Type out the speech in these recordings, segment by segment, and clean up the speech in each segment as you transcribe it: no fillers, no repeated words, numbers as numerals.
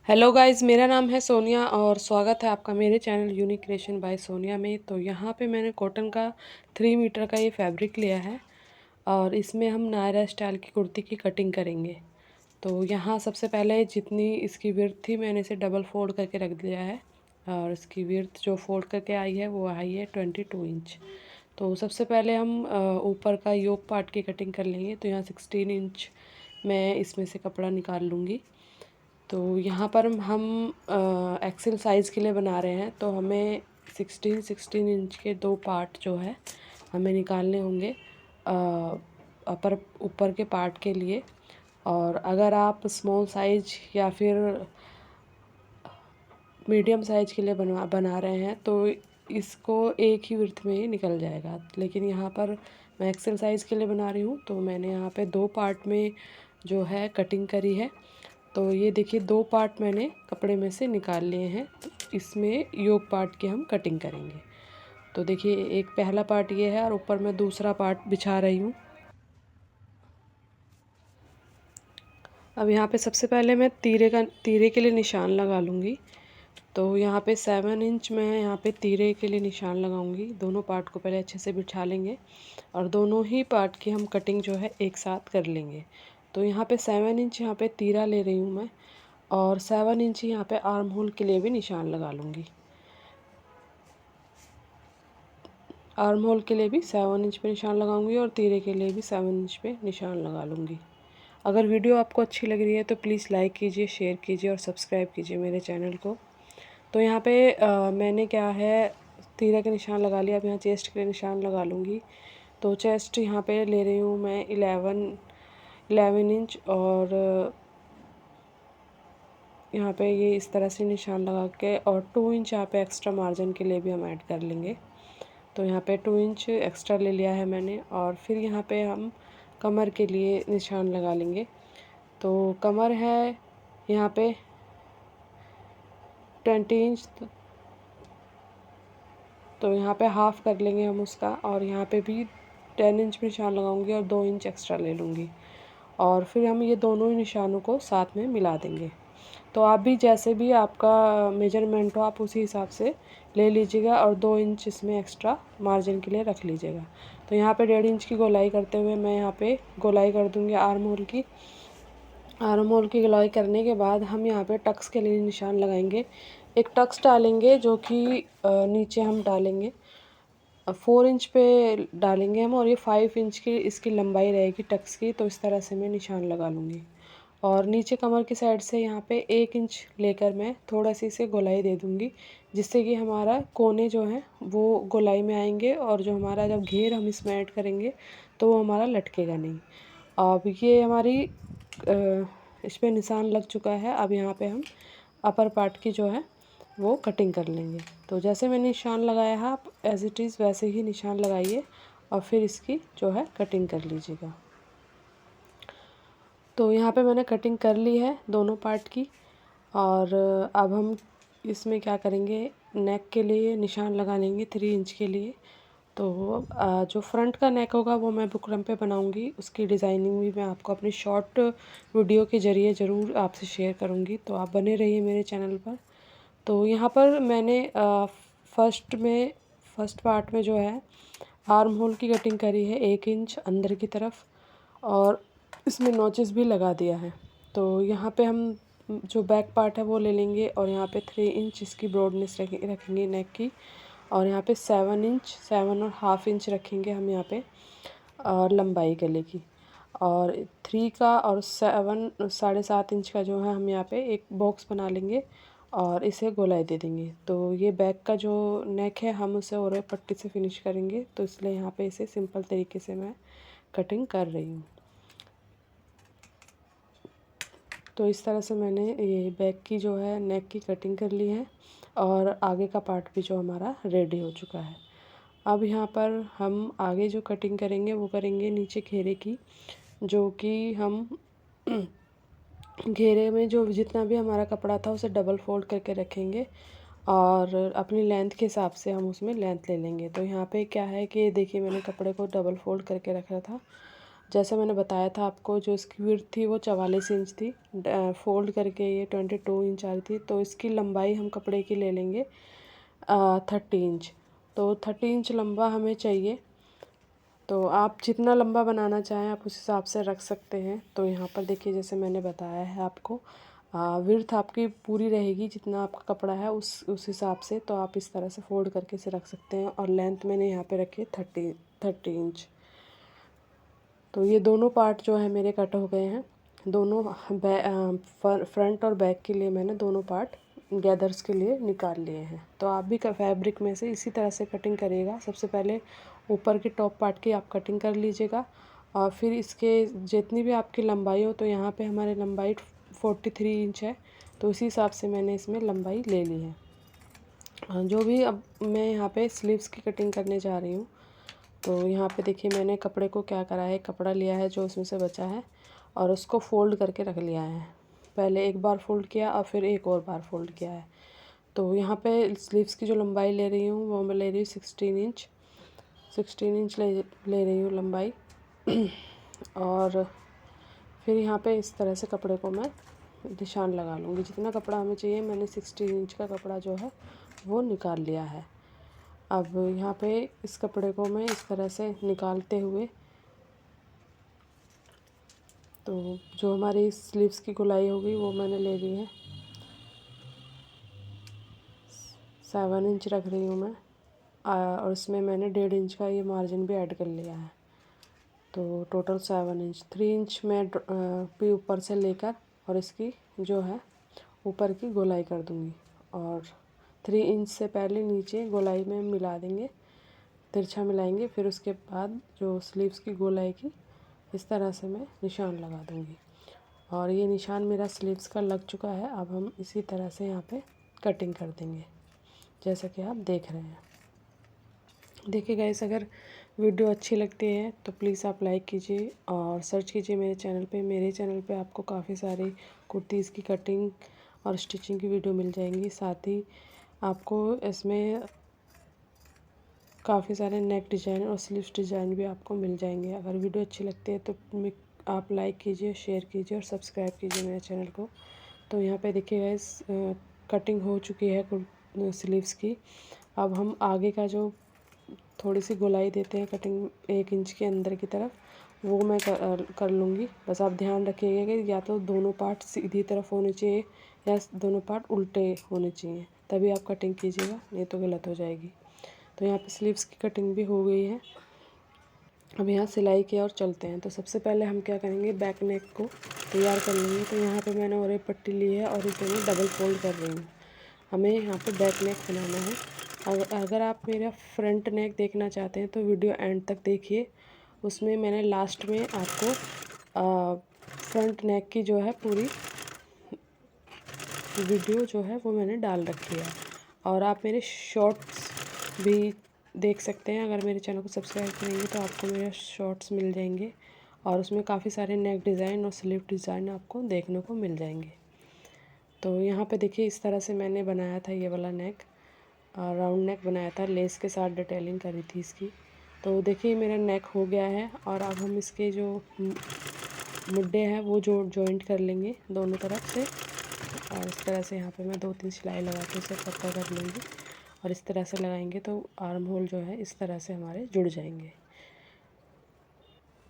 Hello guys, मेरा नाम है सोनिया और स्वागत है आपका मेरे channel unique creation bye Sonia में। तो यहाँ पे मैंने कॉटन का 3 मीटर का ये फैब्रिक लिया है और इसमें हम नायरा स्टाइल की कुर्ती की कटिंग करेंगे। तो यहाँ सबसे पहले जितनी इसकी विड्थ थी मैंने इसे डबल फोल्ड करके रख दिया है और इसकी विड्थ जो फोल्ड करके आई है वो आई है 22 इंच। तो सबसे पहले हम ऊपर का योक पार्ट की कटिंग कर लेंगे। तो यहाँ 16 इंच मैं इसमें से कपड़ा निकाल लूँगी। तो यहाँ पर हम एक्सेल साइज़ के लिए बना रहे हैं, तो हमें 16 इंच के 2 पार्ट जो है हमें निकालने होंगे अपर ऊपर के पार्ट के लिए। और अगर आप स्मॉल साइज या फिर मीडियम साइज के लिए बना रहे हैं तो इसको एक ही विड्थ में ही निकल जाएगा। लेकिन यहाँ पर मैं एक्सेल साइज़ के लिए बना रही हूँ तो मैंने यहाँ पे 2 पार्ट में जो है कटिंग करी है। तो ये देखिए 2 पार्ट मैंने कपड़े में से निकाल लिए हैं। तो इसमें योक पार्ट की हम कटिंग करेंगे। तो देखिए एक पहला पार्ट ये है और ऊपर मैं दूसरा पार्ट बिछा रही हूँ। अब यहाँ पे सबसे पहले मैं तीरे के लिए निशान लगा लूँगी। तो यहाँ पे 7 इंच मैं यहाँ पे तीरे के लिए निशान लगाऊंगी। दोनों पार्ट को पहले अच्छे से बिछा लेंगे और दोनों ही पार्ट की हम कटिंग जो है एक साथ कर लेंगे। तो यहाँ पे 7 इंच यहाँ पे तीरा ले रही हूँ मैं और 7 इंच यहाँ पे आर्म होल के लिए भी निशान लगा लूँगी। आर्म होल के लिए भी 7 इंच पे निशान लगाऊंगी और तीरे के लिए भी 7 इंच पे निशान लगा लूँगी। अगर वीडियो आपको अच्छी लग रही है तो प्लीज़ लाइक कीजिए, शेयर कीजिए और सब्सक्राइब कीजिए मेरे चैनल को। तो यहाँ पे मैंने क्या है तीरा के निशान लगा लिया। अब यहाँ चेस्ट के लिए निशान लगा लूँगी। तो चेस्ट यहाँ पे ले रही हूँ मैं 11 इंच और यहाँ पे ये इस तरह से निशान लगा के और 2 इंच यहाँ पे एक्स्ट्रा मार्जिन के लिए भी हम ऐड कर लेंगे। तो यहाँ पे 2 इंच एक्स्ट्रा ले लिया है मैंने और फिर यहाँ पे हम कमर के लिए निशान लगा लेंगे। तो कमर है यहाँ पे 20 इंच। तो यहाँ पे हाफ़ कर लेंगे हम उसका और यहाँ पे भी 10 इंच पे निशान लगाऊंगी और 2 इंच एक्स्ट्रा ले लूँगी और फिर हम ये दोनों ही निशानों को साथ में मिला देंगे। तो आप भी जैसे भी आपका मेजरमेंट हो आप उसी हिसाब से ले लीजिएगा और 2 इंच इसमें एक्स्ट्रा मार्जिन के लिए रख लीजिएगा। तो यहाँ पे 1.5 इंच की गोलाई करते हुए मैं यहाँ पे गोलाई कर दूँगी आर्म होल की। आर्म होल की गोलाई करने के बाद हम यहाँ पे टक्स के लिए निशान लगाएंगे। एक टक्स डालेंगे जो कि नीचे हम डालेंगे 4 इंच पे डालेंगे हम और ये 5 इंच की इसकी लंबाई रहेगी टक्स की। तो इस तरह से मैं निशान लगा लूँगी और नीचे कमर की साइड से यहाँ पे 1 इंच लेकर मैं थोड़ा सी इसे गोलाई दे दूँगी, जिससे कि हमारा कोने जो हैं वो गोलाई में आएंगे और जो हमारा जब घेर हम इसमें ऐड करेंगे तो वो हमारा लटकेगा नहीं। अब ये हमारी इस पर निशान लग चुका है। अब यहाँ पे हम अपर पार्ट की जो है वो कटिंग कर लेंगे। तो जैसे मैंने निशान लगाया है आप एज इट इज़ वैसे ही निशान लगाइए और फिर इसकी जो है कटिंग कर लीजिएगा। तो यहाँ पे मैंने कटिंग कर ली है दोनों पार्ट की और अब हम इसमें क्या करेंगे, नेक के लिए निशान लगा लेंगे 3 इंच के लिए। तो जो फ्रंट का नेक होगा वो मैं बुकरम पे बनाऊंगी, उसकी डिज़ाइनिंग भी मैं आपको अपनी शॉर्ट वीडियो के ज़रिए ज़रूर आपसे शेयर करूंगी। तो आप बने रहिए मेरे चैनल पर। तो यहाँ पर मैंने फर्स्ट पार्ट में जो है आर्म होल की कटिंग करी है 1 इंच अंदर की तरफ और इसमें नॉचेस भी लगा दिया है। तो यहाँ पे हम जो बैक पार्ट है वो ले लेंगे और यहाँ पे 3 इंच इसकी ब्रॉडनेस रखेंगे नेक की और यहाँ पे 7 और हाफ इंच रखेंगे हम यहाँ पे और लंबाई गले की और 3 का और 7.5 इंच का जो है हम यहाँ पे एक बॉक्स बना लेंगे और इसे गोलाई दे देंगे। तो ये बैक का जो नेक है हम उसे और पट्टी से फिनिश करेंगे, तो इसलिए यहाँ पे इसे सिंपल तरीके से मैं कटिंग कर रही हूँ। तो इस तरह से मैंने ये बैक की जो है नेक की कटिंग कर ली है और आगे का पार्ट भी जो हमारा रेडी हो चुका है। अब यहाँ पर हम आगे जो कटिंग करेंगे वो करेंगे नीचे घेरे की, जो कि हम घेरे में जो जितना भी हमारा कपड़ा था उसे डबल फोल्ड करके रखेंगे और अपनी लेंथ के हिसाब से हम उसमें लेंथ ले लेंगे। तो यहाँ पे क्या है कि देखिए मैंने कपड़े को डबल फोल्ड करके रखा था जैसे मैंने बताया था आपको, जो इसकी विड्थ थी वो 44 इंच थी, फोल्ड करके ये 22 इंच आ रही थी। तो इसकी लंबाई हम कपड़े की ले लेंगे 30 इंच। तो 30 इंच लंबा हमें चाहिए। तो आप जितना लंबा बनाना चाहें आप उस हिसाब से रख सकते हैं। तो यहाँ पर देखिए, जैसे मैंने बताया है आपको, विड्थ आपकी पूरी रहेगी जितना आपका कपड़ा है उस हिसाब से। तो आप इस तरह से फोल्ड करके इसे रख सकते हैं। और लेंथ मैंने यहाँ पे रखी है 30 इंच। तो ये दोनों पार्ट जो है मेरे कट हो गए हैं। दोनों फ्रंट और बैक के लिए मैंने दोनों पार्ट गैदर्स के लिए निकाल लिए हैं। तो आप भी फैब्रिक में से इसी तरह से कटिंग करिएगा। सबसे पहले ऊपर के टॉप पार्ट की आप कटिंग कर लीजिएगा, और फिर इसके जितनी भी आपकी लंबाई हो, तो यहाँ पे हमारी लंबाई 43 इंच है। तो उसी हिसाब से मैंने इसमें लंबाई ले ली है। जो भी अब मैं यहाँ पे स्लीव्स की कटिंग करने जा रही हूँ। तो यहाँ पे देखिए, मैंने कपड़े को क्या करा है, कपड़ा लिया है जो उसमें से बचा है, और उसको फ़ोल्ड करके रख लिया है। पहले एक बार फ़ोल्ड किया और फिर एक और बार फ़ोल्ड किया है। तो यहाँ पे स्लीव्स की जो लंबाई ले रही हूँ वो मैं ले रही हूँ 16 इंच ले रही हूँ लंबाई। और फिर यहाँ पे इस तरह से कपड़े को मैं निशान लगा लूँगी। जितना कपड़ा हमें चाहिए, मैंने 16 इंच का कपड़ा जो है वो निकाल लिया है। अब यहाँ पे इस कपड़े को मैं इस तरह से निकालते हुए, तो जो हमारी स्लीव्स की गोलाई होगी वो मैंने ले ली है 7 इंच रख रही हूँ मैं। और इसमें मैंने 1.5 इंच का ये मार्जिन भी ऐड कर लिया है। तो टोटल 7 इंच, 3 इंच मैं भी ऊपर से लेकर और इसकी जो है ऊपर की गोलाई कर दूँगी। और 3 इंच से पहले नीचे गोलाई में मिला देंगे, तिरछा मिलाएंगे। फिर उसके बाद जो स्लीव्स की गोलाई की इस तरह से मैं निशान लगा दूँगी। और ये निशान मेरा स्लीव्स का लग चुका है। अब हम इसी तरह से यहाँ पे कटिंग कर देंगे, जैसा कि आप देख रहे हैं। देखिए गाइस, अगर वीडियो अच्छी लगती है तो प्लीज़ आप लाइक कीजिए और सर्च कीजिए मेरे चैनल पे। मेरे चैनल पे आपको काफ़ी सारी कुर्तीज़ की कटिंग और स्टिचिंग की वीडियो मिल जाएंगी। साथ ही आपको इसमें काफ़ी सारे नेक डिज़ाइन और स्लीव्स डिज़ाइन भी आपको मिल जाएंगे। अगर वीडियो अच्छी लगती है तो आप लाइक कीजिए, शेयर कीजिए और सब्सक्राइब कीजिए मेरे चैनल को। तो यहाँ पे देखिए गाइस, कटिंग हो चुकी है स्लीव्स की। अब हम आगे का जो थोड़ी सी गोलाई देते हैं कटिंग 1 इंच के अंदर की तरफ, वो मैं कर लूँगी। बस आप ध्यान रखिएगा कि या तो दोनों पार्ट सीधी तरफ होने चाहिए या दोनों पार्ट उल्टे होने चाहिए, तभी आप कटिंग कीजिएगा, नहीं तो गलत हो जाएगी। तो यहाँ पे स्लीव्स की कटिंग भी हो गई है। अब यहाँ सिलाई की ओर चलते हैं। तो सबसे पहले हम क्या करेंगे, बैक नेक को तैयार कर लेंगे। तो यहाँ पे मैंने और एक पट्टी ली है और इसे मैं डबल फोल्ड कर रही हूँ। हमें यहाँ पे बैक नेक बनाना है। अगर आप मेरा फ्रंट नेक देखना चाहते हैं तो वीडियो एंड तक देखिए। उसमें मैंने लास्ट में आपको फ्रंट नेक की जो है पूरी वीडियो जो है वो मैंने डाल रखी है। और आप मेरे शॉर्ट्स भी देख सकते हैं। अगर मेरे चैनल को सब्सक्राइब करेंगे तो आपको मेरे शॉर्ट्स मिल जाएंगे, और उसमें काफ़ी सारे नेक डिज़ाइन और स्लीव डिज़ाइन आपको देखने को मिल जाएंगे। तो यहाँ पे देखिए, इस तरह से मैंने बनाया था ये वाला नेक, राउंड नेक बनाया था, लेस के साथ डिटेलिंग करी थी इसकी। तो देखिए मेरा नेक हो गया है। और अब हम इसके जो मुड्डे हैं वो जॉइंट कर लेंगे दोनों तरफ से। और इस तरह से यहाँ पे मैं 2-3 सिलाई लगा के इसे पक्का कर लूँगी। और इस तरह से लगाएंगे तो आर्म होल जो है इस तरह से हमारे जुड़ जाएंगे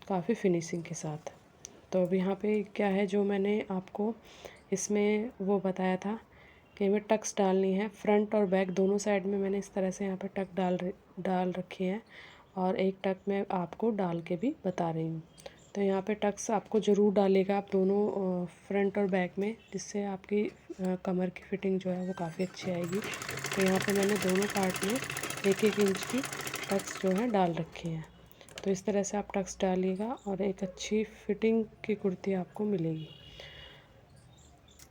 काफ़ी फिनिशिंग के साथ। तो अब यहाँ पे क्या है, जो मैंने आपको इसमें वो बताया था कि हमें टक्स डालनी है फ्रंट और बैक दोनों साइड में। मैंने इस तरह से यहाँ पे टक डाल रखी है, और एक टक मैं आपको डाल के भी बता रही हूँ। तो यहाँ पे टक्स आपको ज़रूर डालेगा आप दोनों फ्रंट और बैक में, जिससे आपकी कमर की फिटिंग जो है वो काफ़ी अच्छी आएगी। तो यहाँ पे मैंने दोनों पार्ट में 1-1 इंच की टक्स जो है डाल रखी हैं। तो इस तरह से आप टक्स डालिएगा और एक अच्छी फिटिंग की कुर्ती आपको मिलेगी।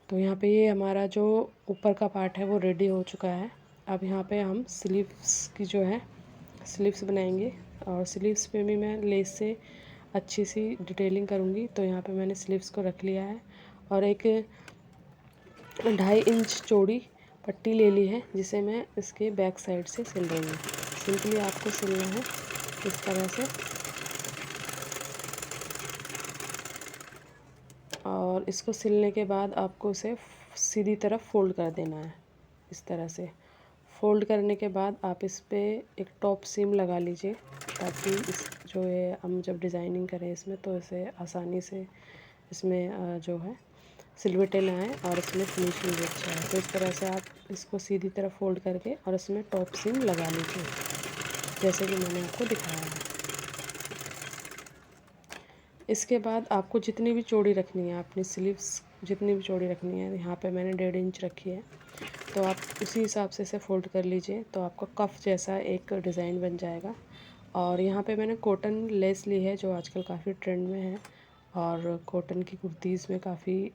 तो यहाँ पे ये हमारा जो ऊपर का पार्ट है वो रेडी हो चुका है। अब यहाँ पे हम स्लीव्स की जो है स्लीव्स बनाएंगे, और स्लीव्स पे भी मैं लेस से अच्छी सी डिटेलिंग करूँगी। तो यहाँ पे मैंने स्लीव्स को रख लिया है, और एक 2.5 इंच चौड़ी पट्टी ले ली है, जिसे मैं इसके बैक साइड से सिल रही हूँ। सिंपली आपको सिलना है इस तरह से। और इसको सिलने के बाद आपको इसे सीधी तरफ फ़ोल्ड कर देना है। इस तरह से फ़ोल्ड करने के बाद आप इस पे एक टॉप सीम लगा लीजिए, ताकि इस जो है हम जब डिज़ाइनिंग करें इसमें तो इसे आसानी से इसमें जो है सिलवटें ना आए और इसमें फिनिशिंग भी अच्छा है। तो इस तरह से आप इसको सीधी तरफ फ़ोल्ड करके और इसमें टॉप सीम लगा लीजिए, जैसे कि मैंने आपको दिखाया है। इसके बाद आपको जितनी भी चौड़ी रखनी है अपनी स्लीव्स, जितनी भी चौड़ी रखनी है, यहाँ पे मैंने 1.5 इंच रखी है, तो आप उसी हिसाब से इसे फ़ोल्ड कर लीजिए, तो आपका कफ जैसा एक डिज़ाइन बन जाएगा। और यहाँ पे मैंने कॉटन लेस ली है, जो आजकल काफ़ी ट्रेंड में है और कॉटन की कुर्तीज़ में काफ़ी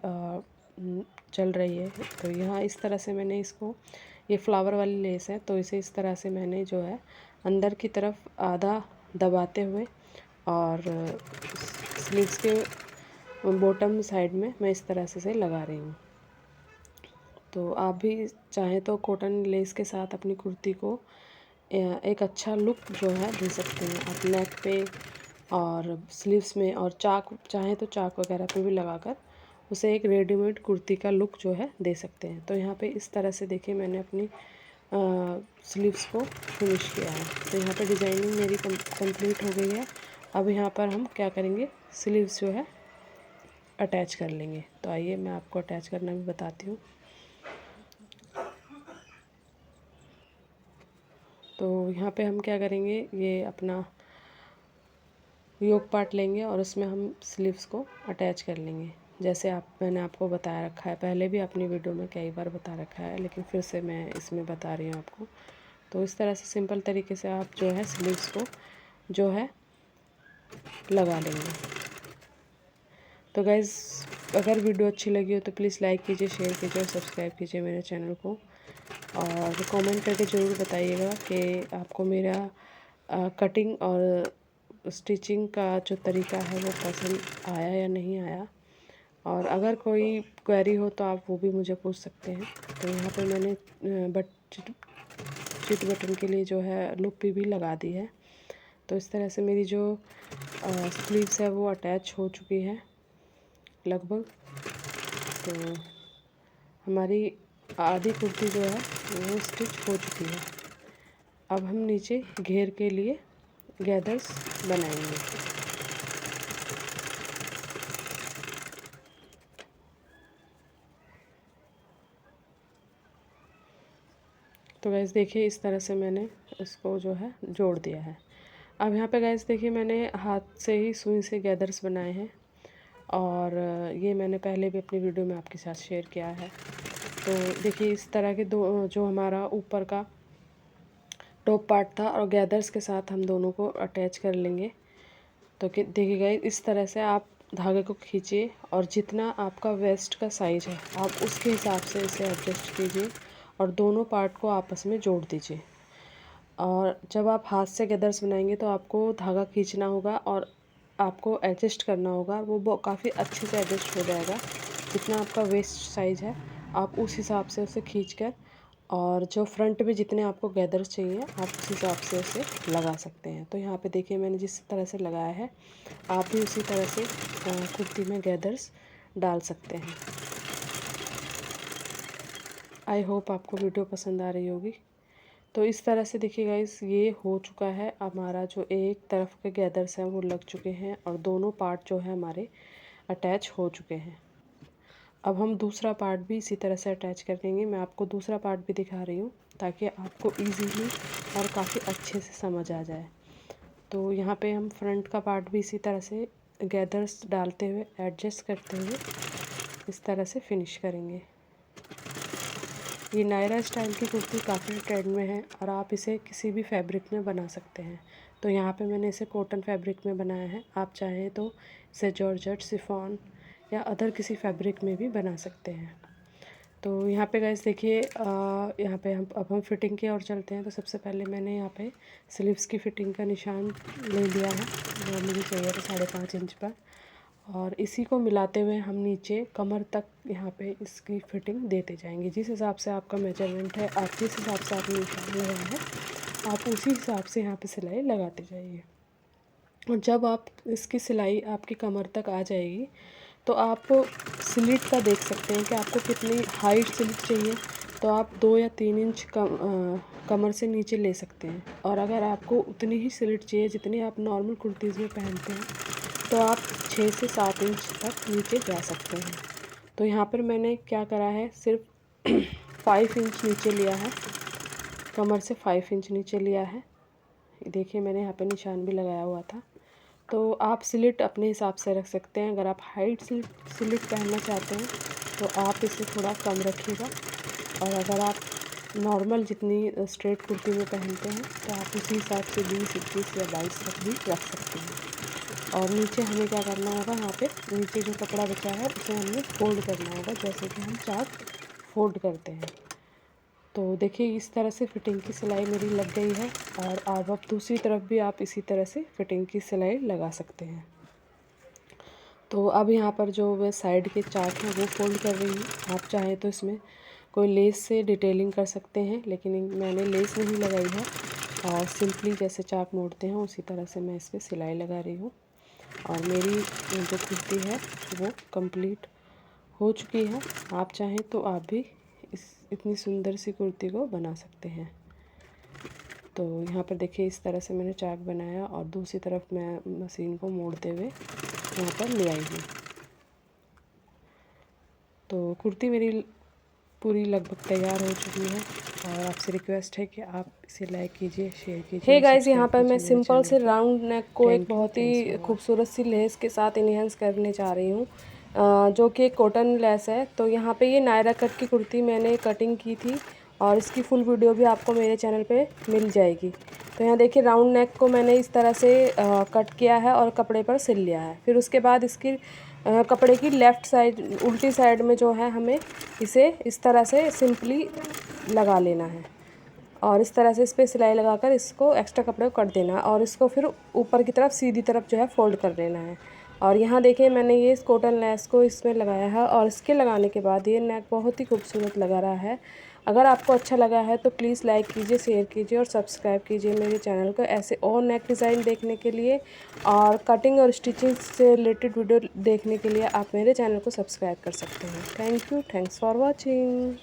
चल रही है। तो यहाँ इस तरह से मैंने इसको, ये फ्लावर वाली लेस है, तो इसे इस तरह से मैंने जो है अंदर की तरफ आधा दबाते हुए और स्लीव्स के बॉटम साइड में मैं इस तरह से इसे लगा रही हूँ। तो आप भी चाहें तो कॉटन लेस के साथ अपनी कुर्ती को एक अच्छा लुक जो है दे सकते हैं। आप नेक पे और स्लीव्स में और चाक चाहें तो चाक वगैरह पे भी लगाकर उसे एक रेडीमेड कुर्ती का लुक जो है दे सकते हैं। तो यहाँ पे इस तरह से देखिए मैंने अपनी स्लीव्स को फिनिश किया है। तो यहाँ पे डिज़ाइनिंग मेरी कंप्लीट हो गई है। अब यहाँ पर हम क्या करेंगे, स्लीव्स जो है अटैच कर लेंगे। तो आइए मैं आपको अटैच करना भी बताती हूँ। तो यहाँ पे हम क्या करेंगे, ये अपना योक पार्ट लेंगे और उसमें हम स्लीव्स को अटैच कर लेंगे, जैसे मैंने आपको बताया रखा है, पहले भी अपनी वीडियो में कई बार बता रखा है, लेकिन फिर से मैं इसमें बता रही हूँ आपको। तो इस तरह से सिंपल तरीके से आप जो है स्लीव्स को जो है लगा लेंगे। तो गाइज़, अगर वीडियो अच्छी लगी हो तो प्लीज़ लाइक कीजिए, शेयर कीजिए और सब्सक्राइब कीजिए मेरे चैनल को। और कमेंट करके ज़रूर बताइएगा कि आपको मेरा कटिंग और स्टिचिंग का जो तरीका है वो पसंद आया या नहीं आया। और अगर कोई क्वेरी हो तो आप वो भी मुझे पूछ सकते हैं। तो यहाँ पे मैंने चिट बटन के लिए जो है लुप भी लगा दी है। तो इस तरह से मेरी जो स्लीव्स है वो अटैच हो चुकी है लगभग। तो हमारी आधी कुर्ती जो है वो स्टिच हो चुकी है। अब हम नीचे घेर के लिए गैदर्स बनाएंगे। तो गैस देखिए इस तरह से मैंने इसको जो है जोड़ दिया है। अब यहाँ पे गैस देखिए मैंने हाथ से ही सुई से गैदर्स बनाए हैं और ये मैंने पहले भी अपनी वीडियो में आपके साथ शेयर किया है। तो देखिए इस तरह के दो जो हमारा ऊपर का टॉप पार्ट था और गैदर्स के साथ हम दोनों को अटैच कर लेंगे। तो कि देखिए गाइस इस तरह से आप धागे को खींचिए और जितना आपका वेस्ट का साइज़ है आप उसके हिसाब से इसे एडजस्ट कीजिए और दोनों पार्ट को आपस में जोड़ दीजिए। और जब आप हाथ से गैदर्स बनाएंगे तो आपको धागा खींचना होगा और आपको एडजस्ट करना होगा, वो काफ़ी अच्छे से एडजस्ट हो जाएगा। जितना आपका वेस्ट साइज़ है आप उस हिसाब से उसे खींचकर और जो फ्रंट में जितने आपको गैदर्स चाहिए आप उस हिसाब से उसे लगा सकते हैं। तो यहाँ पे देखिए मैंने जिस तरह से लगाया है आप भी उसी तरह से कुर्ती में गैदर्स डाल सकते हैं। आई होप आपको वीडियो पसंद आ रही होगी। तो इस तरह से देखिए गाइस ये हो चुका है, हमारा जो एक तरफ के गैदर्स हैं वो लग चुके हैं और दोनों पार्ट जो है हमारे अटैच हो चुके हैं। अब हम दूसरा पार्ट भी इसी तरह से अटैच कर देंगे। मैं आपको दूसरा पार्ट भी दिखा रही हूँ ताकि आपको इजीली और काफ़ी अच्छे से समझ आ जाए। तो यहाँ पे हम फ्रंट का पार्ट भी इसी तरह से गैदर्स डालते हुए एडजस्ट करते हुए इस तरह से फिनिश करेंगे। ये नायरा स्टाइल की कुर्ती काफ़ी ट्रेंड में है और आप इसे किसी भी फैब्रिक में बना सकते हैं। तो यहाँ पे मैंने इसे कॉटन फैब्रिक में बनाया है, आप चाहें तो इसे जॉर्जेट, शिफॉन या अदर किसी फैब्रिक में भी बना सकते हैं। तो यहाँ पे गाइस देखिए यहाँ पे हम फिटिंग की ओर चलते हैं। तो सबसे पहले मैंने यहाँ पे स्लीव्स की फ़िटिंग का निशान ले लिया है जो मुझे चाहिए था 5.5 इंच पर, और इसी को मिलाते हुए हम नीचे कमर तक यहाँ पे इसकी फ़िटिंग देते जाएंगे। जिस हिसाब से आपका मेजरमेंट है, आप जिस हिसाब से आपने निशान लगाया है आप उसी हिसाब से यहाँ पे सिलाई लगाते जाइए। और जब आप इसकी सिलाई आपकी कमर तक आ जाएगी तो आप स्लिट का देख सकते हैं कि आपको कितनी हाइट स्लिट चाहिए। तो आप 2 या 3 इंच कमर से नीचे ले सकते हैं। और अगर आपको उतनी ही स्लिट चाहिए जितनी आप नॉर्मल कुर्तीज़ में पहनते हैं, तो आप 6 से 7 इंच तक नीचे जा सकते हैं। तो यहाँ पर मैंने क्या करा है, सिर्फ 5 इंच नीचे लिया है, कमर से 5 इंच नीचे लिया है। देखिए मैंने यहाँ पे निशान भी लगाया हुआ था। तो आप स्लिट अपने हिसाब से रख सकते हैं। अगर आप हाइट स्लिट पहनना चाहते हैं तो आप इसे थोड़ा कम रखिएगा, और अगर आप नॉर्मल जितनी स्ट्रेट कुर्ती में पहनते हैं तो आप उसी हिसाब से 20, 21 या 22 तक भी रख सकते हैं। और नीचे हमें क्या करना होगा, यहाँ पे नीचे जो कपड़ा बचा है उसे हमें फोल्ड करना होगा, जैसे कि हम चाक फोल्ड करते हैं। तो देखिए इस तरह से फिटिंग की सिलाई मेरी लग गई है। और अब दूसरी तरफ भी आप इसी तरह से फिटिंग की सिलाई लगा सकते हैं। तो अब यहाँ पर जो वे साइड के चाक हैं वो फोल्ड कर रही हूँ। आप चाहें तो इसमें कोई लेस से डिटेलिंग कर सकते हैं, लेकिन मैंने लेस नहीं लगाई है, और सिंपली जैसे चाक मोड़ते हैं उसी तरह से मैं इस पर सिलाई लगा रही हूँ। और मेरी जो कुर्ती है वो कंप्लीट हो चुकी है। आप चाहें तो आप भी इतनी सुंदर सी कुर्ती को बना सकते हैं। तो यहाँ पर देखिए इस तरह से मैंने चाक बनाया, और दूसरी तरफ मैं मशीन को मोड़ते हुए यहाँ पर ले आई हूँ। तो कुर्ती मेरी पूरी लगभग तैयार हो चुकी है, और आपसे रिक्वेस्ट है कि आप इसे लाइक कीजिए, शेयर कीजिए। हे गाइस, यहाँ पर मैं सिंपल से राउंड नेक को एक बहुत ही खूबसूरत सी लेस के साथ इन्हेंस करने जा रही हूँ, जो कि एक कॉटन लेस है। तो यहाँ पे ये नायरा कट की कुर्ती मैंने कटिंग की थी, और इसकी फुल वीडियो भी आपको मेरे चैनल पे मिल जाएगी। तो यहाँ देखिए राउंड नेक को मैंने इस तरह से कट किया है और कपड़े पर सिल लिया है। फिर उसके बाद इसकी कपड़े की लेफ़्ट साइड, उल्टी साइड में जो है, हमें इसे इस तरह से सिंपली लगा लेना है, और इस तरह से इस पर सिलाई लगाकर इसको एक्स्ट्रा कपड़े को कट देना है, और इसको फिर ऊपर की तरफ सीधी तरफ जो है फोल्ड कर लेना है। और यहाँ देखिए मैंने ये इस कॉटन लेस को इसमें लगाया है, और इसके लगाने के बाद ये नेक बहुत ही खूबसूरत लगा रहा है। अगर आपको अच्छा लगा है तो प्लीज़ लाइक कीजिए, शेयर कीजिए और सब्सक्राइब कीजिए मेरे चैनल को ऐसे और नेक डिज़ाइन देखने के लिए। और कटिंग और स्टिचिंग से रिलेटेड वीडियो देखने के लिए आप मेरे चैनल को सब्सक्राइब कर सकते हैं। Thank you, thanks for watching.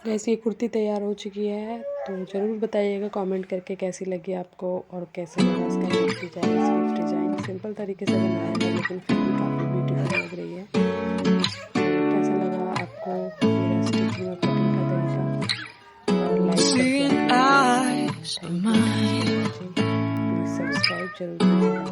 जैसे ये कुर्ती तैयार हो चुकी है, तो ज़रूर बताइएगा कमेंट करके कैसी लगी आपको, और कैसा लगा इसका नेक डिज़ाइन, स्लीव डिज़ाइन। सिंपल तरीके से बनाया है, लेकिन फिर भी काफ़ी ब्यूटीफुल लग रही है। कैसा लगा आपको मेरा स्टिचिंग और कटिंग का तरीका, और लाइक करके प्लीज़ सब्सक्राइब जरूर कीजिएगा।